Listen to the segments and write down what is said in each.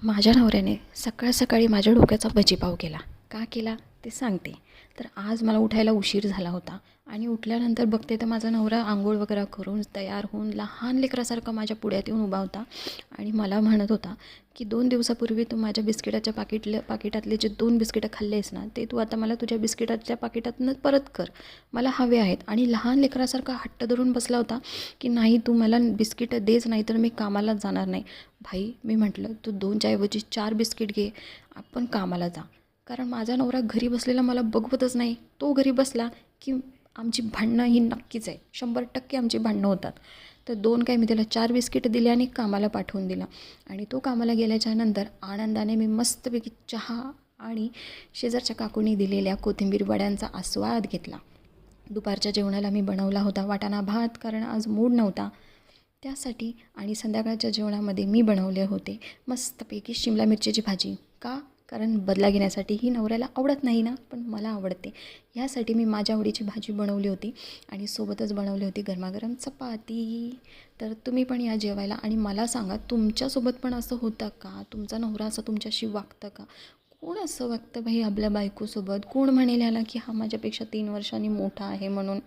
माझ्या नवऱ्याने सकाळ सकाळी माझ्या डोक्याचा भजीपाव केला. का केला ते सांगते. तर आज मला उठायला उशीर झाला होता आणि उठल्यानंतर बघते तर माझा नवरा आंघोळ वगैरे करून तयार होऊन लहान लेकरासारखा माझ्या पुढ्यात येऊन उभा होता आणि मला म्हणत होता की 2 दिवसापूर्वी तू माझ्या बिस्किटाच्या पाकिटातले जे 2 बिस्किटं खाल्लेस ना, ते तू आता मला तुझ्या बिस्किटाच्या पाकिटातनं परत कर, मला हवे आहेत. आणि लहान लेकरासारखा हट्ट धरून बसला होता की नाही, तू मला बिस्किटं देच, नाही तर मी कामालाच जाणार नाही. भाई, मी म्हटलं तू 2च्या ऐवजी 4 बिस्किट घे, आपण कामाला जा. कारण माझा नवरा घरी बसलेला मला बघवतच नाही. तो घरी बसला की आमची भांडणं ही नक्कीच आहे, 100% आमची भांडणं होतात. तर 2 काय, मी त्याला 4 बिस्किट दिले आणि कामाला पाठवून दिला. आणि तो कामाला गेल्याच्या नंतर आनंदाने मी मस्तपैकी चहा आणि शेजारच्या काकूंनी दिलेल्या कोथिंबीर वड्यांचा आस्वाद घेतला. दुपारच्या जेवणाला मी बनवला होता वाटाणा भात, कारण आज मूड नव्हता त्यासाठी. आणि संध्याकाळच्या जेवणामध्ये मी बनवले होते मस्तपैकी शिमला मिरचीची भाजी. का? कारण बदला घेण्यासाठी, ही नवऱ्याला आवडत नाही ना, पण मला आवडते, ह्यासाठी मी माझ्या आवडीची भाजी बनवली होती. आणि सोबतच बनवली होती गरमागरम चपाती. तर तुम्ही पण या जेवायला. आणि मला सांगा, तुमच्यासोबत पण असं होतं का? तुमचा नवरा असं तुमच्याशी वागतं का? कोण असं वागतं भाई आपल्या बायकोसोबत? कोण म्हणेल ह्याला की हा माझ्यापेक्षा 3 वर्षांनी मोठा आहे म्हणून?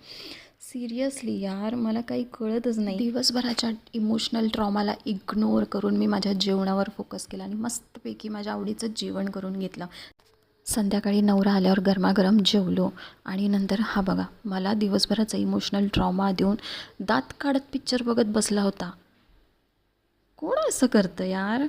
सिरियसली यार, मला काही कळतच नाही. दिवसभराच्या इमोशनल ट्रॉमाला इग्नोर करून मी माझ्या जेवणावर फोकस केला आणि मस्तपैकी माझ्या आवडीचं जेवण करून घेतलं. संध्याकाळी नवरा आल्यावर गरमागरम जेवलो. आणि नंतर हा बघा, मला दिवसभराचा इमोशनल ट्रॉमा देऊन दात काढत पिक्चर बघत बसला होता. कोण असं करतं यार?